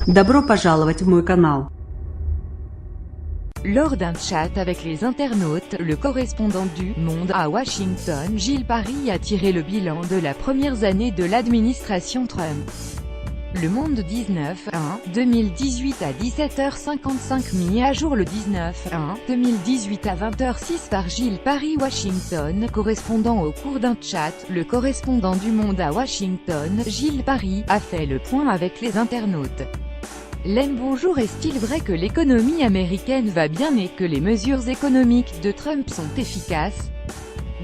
Добро пожаловать в мой канал. Lors d'un chat avec les internautes, le correspondant du Monde à Washington, Gilles Parry, a tiré le bilan de la première année de l'administration Trump. Le Monde 19/1/2018 à 17h55 mis à jour le 19/1/2018 à 20h06 par Gilles Parry Washington, correspondant au cours d'un chat. Le correspondant du Monde à Washington, Gilles Parry, a fait le point avec les internautes. Bonjour, est-il vrai que l'économie américaine va bien et que les mesures économiques de Trump sont efficaces?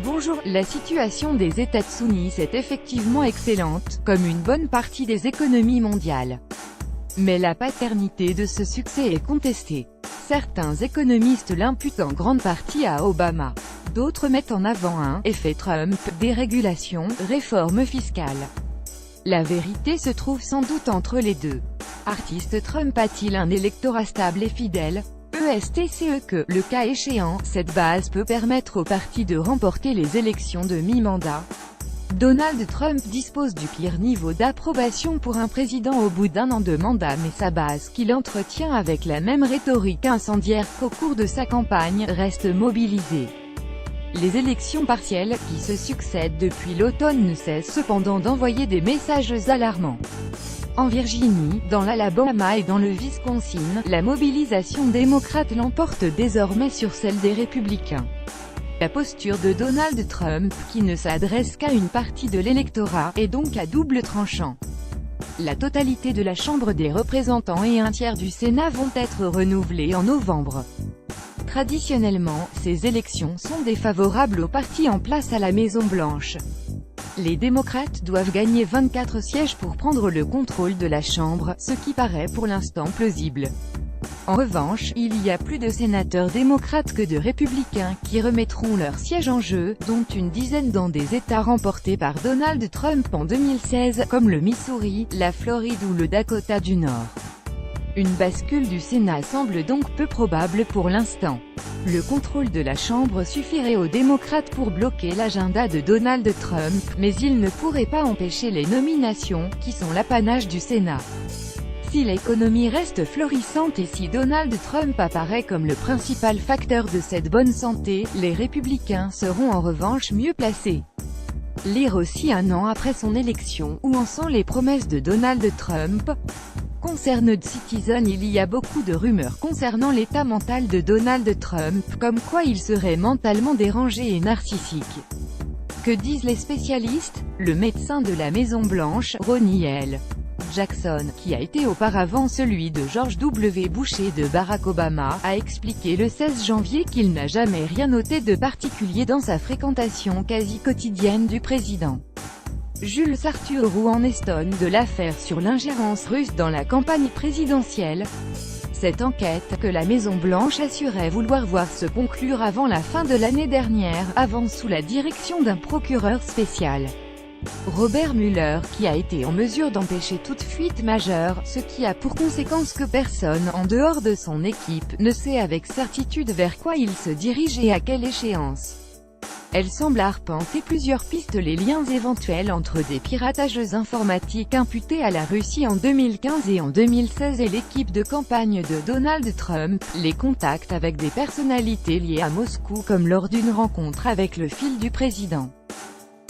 Bonjour, la situation des États-Unis est effectivement excellente, comme une bonne partie des économies mondiales. Mais la paternité de ce succès est contestée. Certains économistes l'imputent en grande partie à Obama. D'autres mettent en avant un « effet Trump », dérégulation, réforme fiscale. La vérité se trouve sans doute entre les deux. Artiste Trump a-t-il un électorat stable et fidèle? ESTCE que, le cas échéant, cette base peut permettre au parti de remporter les élections de mi-mandat. Donald Trump dispose du pire niveau d'approbation pour un président au bout d'un an de mandat, mais sa base, qu'il entretient avec la même rhétorique incendiaire qu'au cours de sa campagne, reste mobilisée. Les élections partielles, qui se succèdent depuis l'automne, ne cessent cependant d'envoyer des messages alarmants. En Virginie, dans l'Alabama et dans le Wisconsin, la mobilisation démocrate l'emporte désormais sur celle des républicains. La posture de Donald Trump, qui ne s'adresse qu'à une partie de l'électorat, est donc à double tranchant. La totalité de la Chambre des représentants et un tiers du Sénat vont être renouvelés en novembre. Traditionnellement, ces élections sont défavorables au parti en place à la Maison-Blanche. Les démocrates doivent gagner 24 sièges pour prendre le contrôle de la Chambre, ce qui paraît pour l'instant plausible. En revanche, il y a plus de sénateurs démocrates que de républicains qui remettront leur siège en jeu, dont une dizaine dans des États remportés par Donald Trump en 2016, comme le Missouri, la Floride ou le Dakota du Nord. Une bascule du Sénat semble donc peu probable pour l'instant. Le contrôle de la Chambre suffirait aux démocrates pour bloquer l'agenda de Donald Trump, mais il ne pourrait pas empêcher les nominations, qui sont l'apanage du Sénat. Si l'économie reste florissante et si Donald Trump apparaît comme le principal facteur de cette bonne santé, les républicains seront en revanche mieux placés. Lire aussi un an après son élection, où en sont les promesses de Donald Trump? Concerne The Citizen, il y a beaucoup de rumeurs concernant l'état mental de Donald Trump, comme quoi il serait mentalement dérangé et narcissique. Que disent les spécialistes? Le médecin de la Maison-Blanche, Ronnie L. Jackson, qui a été auparavant celui de George W. Bush et de Barack Obama, a expliqué le 16 janvier qu'il n'a jamais rien noté de particulier dans sa fréquentation quasi quotidienne du président. Jules Arthur en Eston de l'affaire sur l'ingérence russe dans la campagne présidentielle. Cette enquête, que la Maison-Blanche assurait vouloir voir se conclure avant la fin de l'année dernière, avance sous la direction d'un procureur spécial, Robert Mueller, qui a été en mesure d'empêcher toute fuite majeure, ce qui a pour conséquence que personne, en dehors de son équipe, ne sait avec certitude vers quoi il se dirige et à quelle échéance. Elle semble arpenter plusieurs pistes: les liens éventuels entre des piratages informatiques imputés à la Russie en 2015 et en 2016 et l'équipe de campagne de Donald Trump, les contacts avec des personnalités liées à Moscou comme lors d'une rencontre avec le fils du président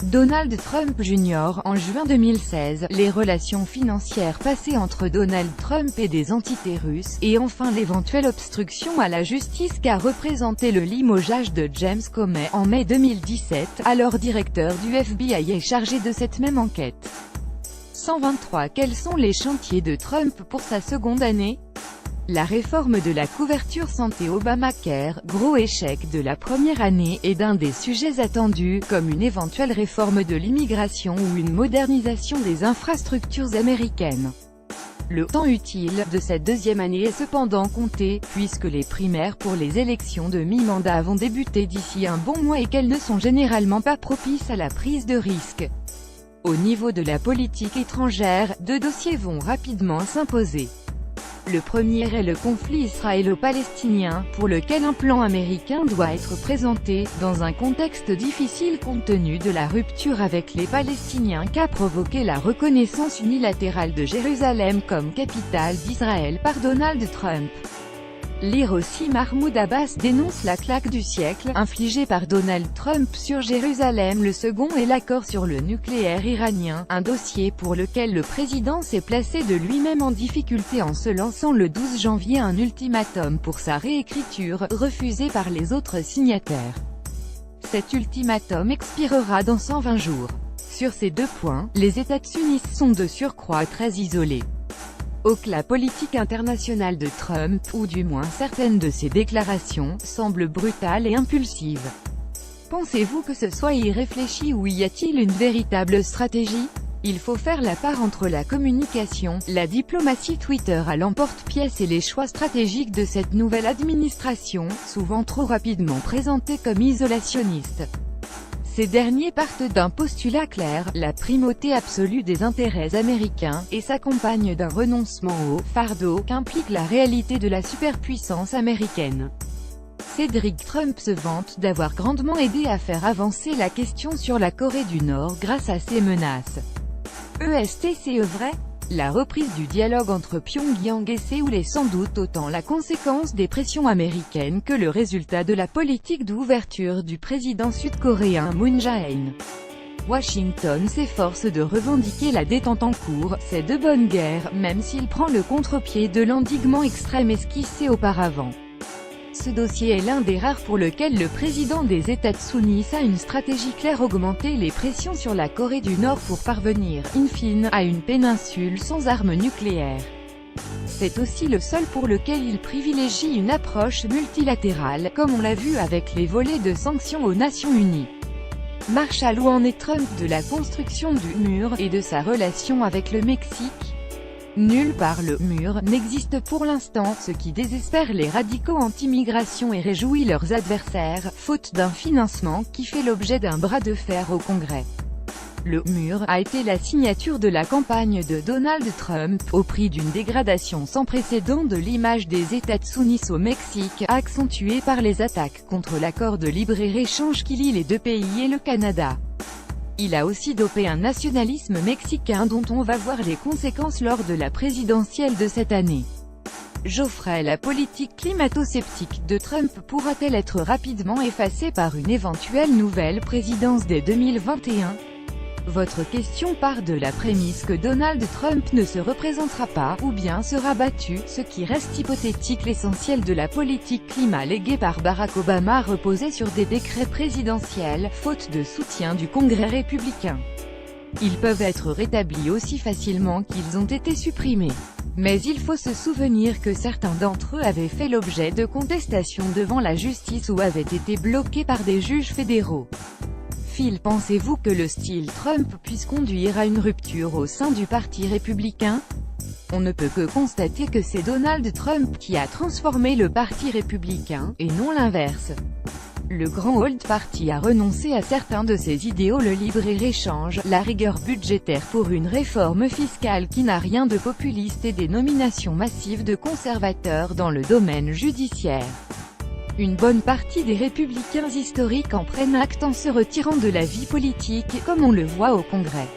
Donald Trump Jr. en juin 2016, les relations financières passées entre Donald Trump et des entités russes, et enfin l'éventuelle obstruction à la justice qu'a représenté le limogeage de James Comey en mai 2017, alors directeur du FBI et chargé de cette même enquête. 123. Quels sont les chantiers de Trump pour sa seconde année? La réforme de la couverture santé Obamacare, gros échec de la première année, est d'un des sujets attendus, comme une éventuelle réforme de l'immigration ou une modernisation des infrastructures américaines. Le temps utile de cette deuxième année est cependant compté, puisque les primaires pour les élections de mi-mandat vont débuter d'ici un bon mois et qu'elles ne sont généralement pas propices à la prise de risque. Au niveau de la politique étrangère, deux dossiers vont rapidement s'imposer. Le premier est le conflit israélo-palestinien, pour lequel un plan américain doit être présenté, dans un contexte difficile compte tenu de la rupture avec les Palestiniens qu'a provoqué la reconnaissance unilatérale de Jérusalem comme capitale d'Israël par Donald Trump. Lire aussi Mahmoud Abbas dénonce la claque du siècle, infligée par Donald Trump sur Jérusalem. Le second est l'accord sur le nucléaire iranien, un dossier pour lequel le président s'est placé de lui-même en difficulté en se lançant le 12 janvier un ultimatum pour sa réécriture, refusé par les autres signataires. Cet ultimatum expirera dans 120 jours. Sur ces deux points, les États sunnites sont de surcroît très isolés. La politique internationale de Trump, ou du moins certaines de ses déclarations, semble brutale et impulsive. Pensez-vous que ce soit irréfléchi ou y a-t-il une véritable stratégie? Il faut faire la part entre la communication, la diplomatie Twitter à l'emporte-pièce et les choix stratégiques de cette nouvelle administration, souvent trop rapidement présentée comme isolationniste. Ces derniers partent d'un postulat clair, la primauté absolue des intérêts américains, et s'accompagnent d'un renoncement au fardeau qu'implique la réalité de la superpuissance américaine. Cédric Trump se vante d'avoir grandement aidé à faire avancer la question sur la Corée du Nord grâce à ses menaces. C'est vrai? La reprise du dialogue entre Pyongyang et Séoul est sans doute autant la conséquence des pressions américaines que le résultat de la politique d'ouverture du président sud-coréen Moon Jae-in. Washington s'efforce de revendiquer la détente en cours, c'est de bonne guerre, même s'il prend le contre-pied de l'endiguement extrême esquissé auparavant. Ce dossier est l'un des rares pour lequel le président des États sunnites a une stratégie claire: augmenter les pressions sur la Corée du Nord pour parvenir, in fine, à une péninsule sans armes nucléaires. C'est aussi le seul pour lequel il privilégie une approche multilatérale, comme on l'a vu avec les volets de sanctions aux Nations Unies. Marshall, où en est Trump de la construction du mur, et de sa relation avec le Mexique? Nulle part le mur n'existe pour l'instant, ce qui désespère les radicaux anti-migration et réjouit leurs adversaires, faute d'un financement qui fait l'objet d'un bras de fer au Congrès. Le mur a été la signature de la campagne de Donald Trump, au prix d'une dégradation sans précédent de l'image des États-Unis au Mexique, accentuée par les attaques contre l'accord de libre-échange qui lie les deux pays et le Canada. Il a aussi dopé un nationalisme mexicain dont on va voir les conséquences lors de la présidentielle de cette année. Geoffrey, la politique climato-sceptique de Trump pourra-t-elle être rapidement effacée par une éventuelle nouvelle présidence dès 2021? Votre question part de la prémisse que Donald Trump ne se représentera pas, ou bien sera battu, ce qui reste hypothétique. L'essentiel de la politique climat léguée par Barack Obama reposait sur des décrets présidentiels, faute de soutien du Congrès républicain. Ils peuvent être rétablis aussi facilement qu'ils ont été supprimés. Mais il faut se souvenir que certains d'entre eux avaient fait l'objet de contestations devant la justice ou avaient été bloqués par des juges fédéraux. Pensez-vous que le style Trump puisse conduire à une rupture au sein du Parti républicain? On ne peut que constater que c'est Donald Trump qui a transformé le Parti républicain, et non l'inverse. Le grand Old Party a renoncé à certains de ses idéaux: le libre-échange, la rigueur budgétaire pour une réforme fiscale qui n'a rien de populiste et des nominations massives de conservateurs dans le domaine judiciaire. Une bonne partie des républicains historiques en prennent acte en se retirant de la vie politique, comme on le voit au Congrès.